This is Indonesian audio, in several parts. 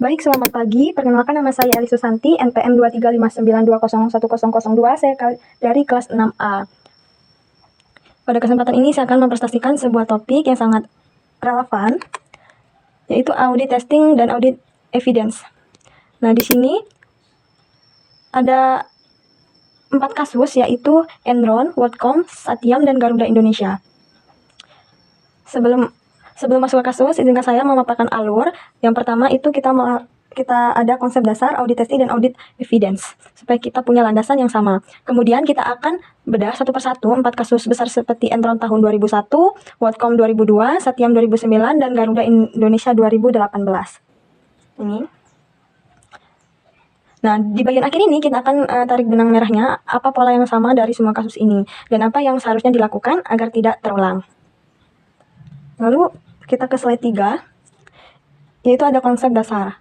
Baik, selamat pagi. Perkenalkan, nama saya Eli Susanti, NPM 23592010002. Saya dari kelas 6A. Pada kesempatan ini saya akan mempresentasikan sebuah topik yang sangat relevan, yaitu audit testing dan audit evidence. Nah, di sini ada 4 kasus, yaitu Enron, WorldCom, Satyam, dan Garuda Indonesia. Sebelum masuk ke kasus, izinkan saya memaparkan alur. Yang pertama itu kita ada konsep dasar audit testing dan audit evidence supaya kita punya landasan yang sama. Kemudian kita akan bedah satu persatu 4 kasus besar seperti Enron tahun 2001, WorldCom 2002, Satyam 2009, dan Garuda Indonesia 2018. Ini. Nah, di bagian akhir ini kita akan tarik benang merahnya, apa pola yang sama dari semua kasus ini dan apa yang seharusnya dilakukan agar tidak terulang. Lalu kita ke slide 3, yaitu ada konsep dasar.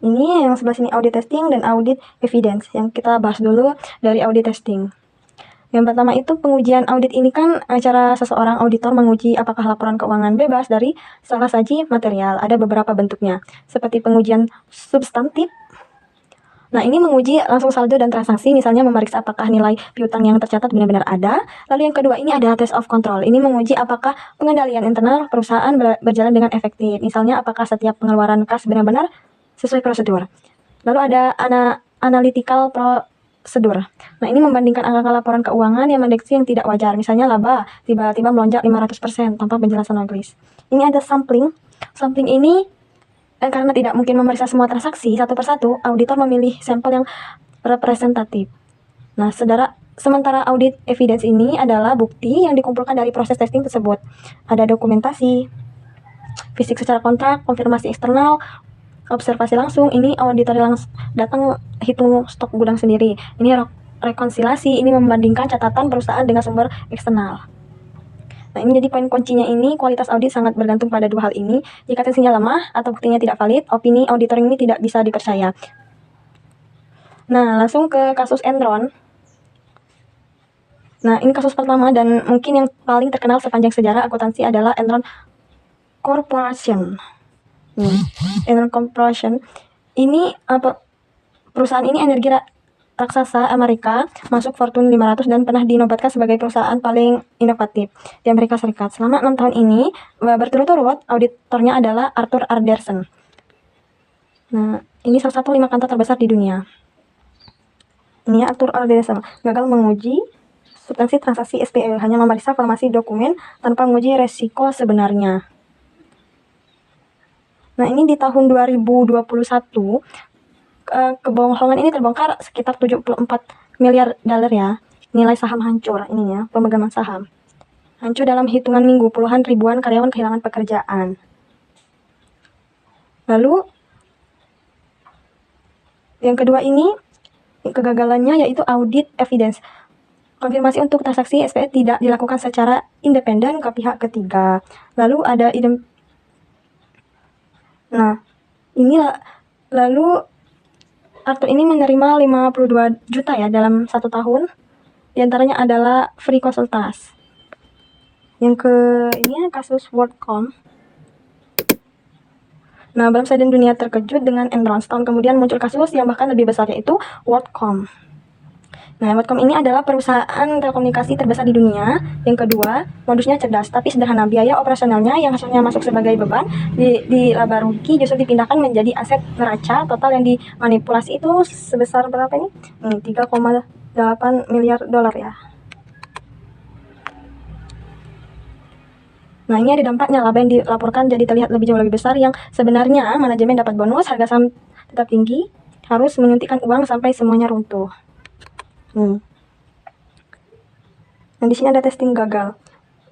Ini yang sebelah sini audit testing dan audit evidence. Yang kita bahas dulu dari audit testing. Yang pertama itu pengujian audit ini kan cara seseorang auditor menguji apakah laporan keuangan bebas dari salah saji material. Ada beberapa bentuknya, seperti pengujian substantif. Nah, ini menguji langsung saldo dan transaksi, misalnya memeriksa apakah nilai piutang yang tercatat benar-benar ada. Lalu yang kedua ini ada test of control. Ini menguji apakah pengendalian internal perusahaan berjalan dengan efektif. Misalnya apakah setiap pengeluaran kas benar-benar sesuai prosedur. Lalu ada analytical prosedur. Nah, ini membandingkan angka laporan keuangan yang mendeteksi yang tidak wajar. Misalnya laba tiba-tiba melonjak 500% tanpa penjelasan logis. Ini ada sampling. Sampling ini karena tidak mungkin memeriksa semua transaksi satu persatu, auditor memilih sampel yang representatif. Nah, sementara audit evidence ini adalah bukti yang dikumpulkan dari proses testing tersebut. Ada dokumentasi, fisik secara kontrak, konfirmasi eksternal, observasi langsung. Ini auditor langsung datang hitung stok gudang sendiri. Ini rekonsiliasi, ini membandingkan catatan perusahaan dengan sumber eksternal. Nah, ini jadi poin kuncinya ini, kualitas audit sangat bergantung pada dua hal ini. Jika testingnya lemah atau buktinya tidak valid, opini auditor ini tidak bisa dipercaya. Nah, langsung ke kasus Enron. Nah, ini kasus pertama dan mungkin yang paling terkenal sepanjang sejarah akuntansi adalah Enron Corporation. Enron Corporation ini perusahaan ini energi raksasa Amerika, masuk Fortune 500 dan pernah dinobatkan sebagai perusahaan paling inovatif di Amerika Serikat. Selama 6 tahun ini, berturut-turut auditornya adalah Arthur Andersen. Nah, ini salah satu 5 kantor terbesar di dunia. Ini Arthur Andersen gagal menguji substansi transaksi SPE, hanya memeriksa formasi dokumen tanpa menguji resiko sebenarnya. Nah, ini di tahun 2021, kebohongan ini terbongkar sekitar 74 miliar dolar ya. Nilai saham hancur, ini ya, pemegang saham. Hancur dalam hitungan minggu, puluhan ribuan karyawan kehilangan pekerjaan. Lalu, yang kedua ini, kegagalannya yaitu audit evidence. Konfirmasi untuk transaksi SPE tidak dilakukan secara independen ke pihak ketiga. Lalu ada lalu Arthur ini menerima 52 juta ya dalam 1 tahun. Di antaranya adalah free konsultas. Yang ini kasus WorldCom. Nah, bangsa dan dunia terkejut dengan Enron. Setahun kemudian muncul kasus yang bahkan lebih besar, yaitu WorldCom. Nah, WorldCom ini adalah perusahaan telekomunikasi terbesar di dunia. Yang kedua, modusnya cerdas tapi sederhana. Biaya operasionalnya yang hasilnya masuk sebagai beban di laba rugi justru dipindahkan menjadi aset neraca. Total yang dimanipulasi itu sebesar berapa ini? 3,8 miliar dolar ya. Nah, ini ada dampaknya. Laba yang dilaporkan jadi terlihat jauh lebih besar, yang sebenarnya manajemen dapat bonus, harga saham tetap tinggi, harus menyuntikkan uang sampai semuanya runtuh. Nah, di sini ada testing gagal.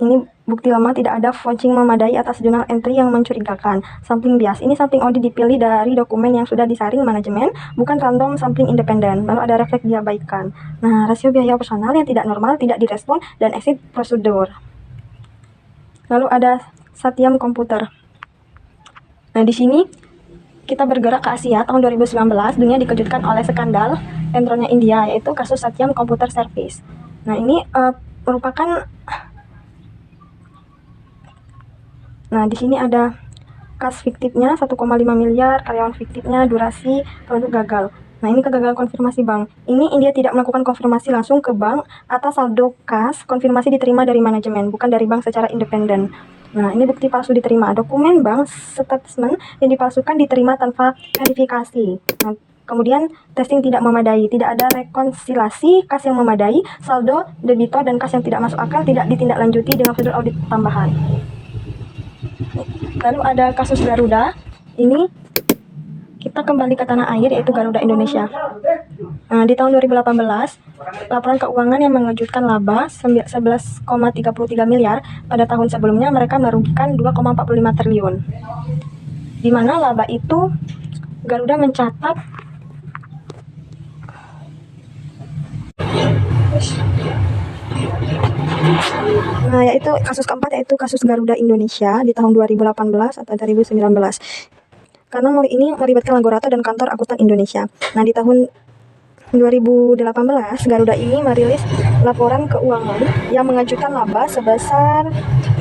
Ini bukti lama, tidak ada vouching memadai atas jurnal entry yang mencurigakan. Sampling bias. Ini sampling audit dipilih dari dokumen yang sudah disaring manajemen, bukan random sampling independen. Lalu ada refleks diabaikan. Nah, rasio biaya operasional yang tidak normal, tidak direspon, dan exit prosedur. Lalu ada Satyam Komputer. Nah, di sini kita bergerak ke Asia. Tahun 2019, dunia dikejutkan oleh skandal Enronnya India, yaitu kasus Satyam Computer Service. Nah, ini merupakan, nah di sini ada kas fiktifnya 1,5 miliar, karyawan fiktifnya, durasi, produk gagal. Nah, ini kegagalan konfirmasi bank. Ini India tidak melakukan konfirmasi langsung ke bank atas saldo kas, konfirmasi diterima dari manajemen, bukan dari bank secara independen. Nah, ini bukti palsu diterima. Dokumen bank statement yang dipalsukan diterima tanpa verifikasi. Nah, kemudian testing tidak memadai, tidak ada rekonsiliasi kas yang memadai, saldo, debitor, dan kas yang tidak masuk akal tidak ditindaklanjuti dengan prosedur audit tambahan. Lalu ada kasus Garuda. Ini kita kembali ke tanah air, yaitu Garuda Indonesia. Nah, di tahun 2018, laporan keuangan yang mengejutkan laba 11,33 miliar. Pada tahun sebelumnya mereka merugikan 2,45 triliun. Di mana laba itu Garuda mencatat yaitu kasus keempat, yaitu kasus Garuda Indonesia di tahun 2018 atau 2019. Karena ini melibatkan Laborator dan kantor akuntan Indonesia. Nah, di tahun 2018 Garuda ini merilis laporan keuangan yang mengajukan laba sebesar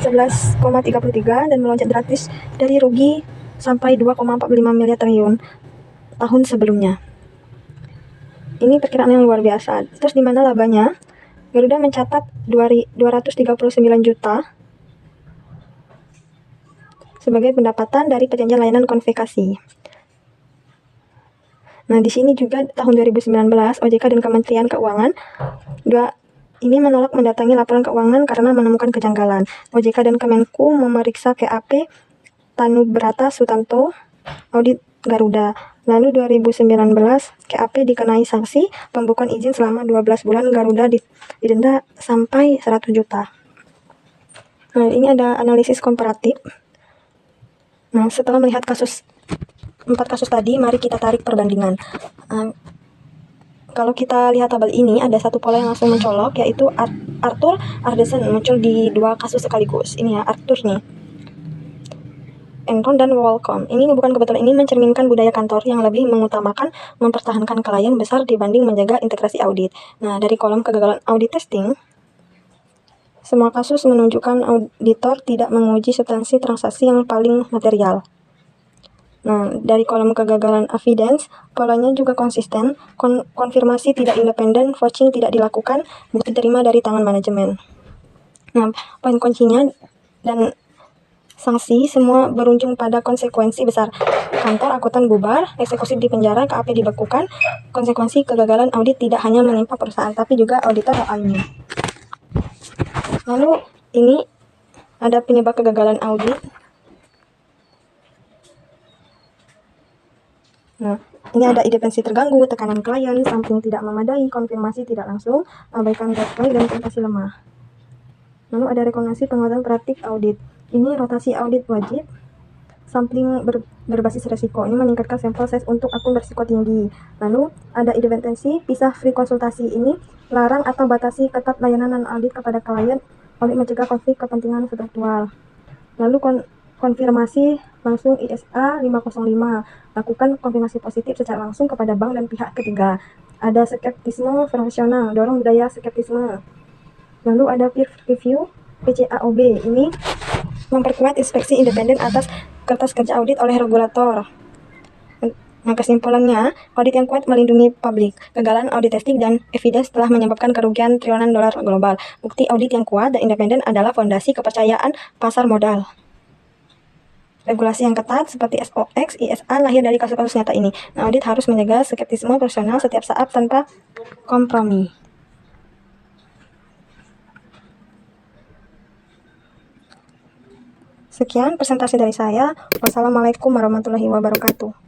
11,33 dan melonjak drastis dari rugi sampai 2,45 miliar triliun tahun sebelumnya. Ini perkiraan yang luar biasa. Terus di mana labanya? Garuda mencatat 239 juta sebagai pendapatan dari perjanjian layanan konvokasi. Nah, di sini juga tahun 2019 OJK dan Kementerian Keuangan ini menolak mendatangi laporan keuangan karena menemukan kejanggalan. OJK dan Kemenku memeriksa KAP Tanubrata Sutanto audit Garuda. Lalu 2019 KAP dikenai sanksi pembukuan izin selama 12 bulan. Garuda didenda sampai 100 juta. Nah, ini ada analisis komparatif. Nah, setelah melihat 4 kasus tadi, mari kita tarik perbandingan. Kalau kita lihat tabel ini, ada satu pola yang langsung mencolok, yaitu Arthur Ardesen muncul di 2 kasus sekaligus. Ini ya, Arthur nih. Enron dan Wellcome. Ini bukan kebetulan, ini mencerminkan budaya kantor yang lebih mengutamakan mempertahankan klien besar dibanding menjaga integrasi audit. Nah, dari kolom kegagalan audit testing, semua kasus menunjukkan auditor tidak menguji substansi transaksi yang paling material. Nah, dari kolom kegagalan evidence, polanya juga konsisten, konfirmasi tidak independen, vouching tidak dilakukan, bukti terima dari tangan manajemen. Nah, poin kuncinya dan sanksi semua berujung pada konsekuensi besar. Kantor akuntan bubar, eksekutif di penjara, KAP dibekukan. Konsekuensi kegagalan audit tidak hanya menimpa perusahaan, tapi juga auditor lainnya. Lalu ini ada penyebab kegagalan audit. Nah, ini ada independensi terganggu, tekanan klien, sampling tidak memadai, konfirmasi tidak langsung, abaikan deadline, dan prestasi lemah. Lalu ada rekomendasi penguatan praktik audit. Ini rotasi audit wajib, sampling berbasis resiko. Ini meningkatkan sampel size untuk akun berisiko tinggi. Lalu ada independensi, pisah free konsultasi. Ini larang atau batasi ketat layanan audit kepada klien, audit mencegah konflik kepentingan struktural. Lalu konfirmasi langsung ISA 505. Lakukan konfirmasi positif secara langsung kepada bank dan pihak ketiga. Ada skeptisme profesional, dorong budaya skeptisme. Lalu ada peer review PCAOB. Ini memperkuat inspeksi independen atas kertas kerja audit oleh regulator. Nah, kesimpulannya, audit yang kuat melindungi publik. Kegagalan audit testing dan evidence telah menyebabkan kerugian triliunan dolar global. Bukti audit yang kuat dan independen adalah fondasi kepercayaan pasar modal. Regulasi yang ketat seperti SOX, ISA lahir dari kasus-kasus nyata ini. Nah, audit harus menjaga skeptisme profesional setiap saat tanpa kompromi. Sekian presentasi dari saya. Wassalamualaikum warahmatullahi wabarakatuh.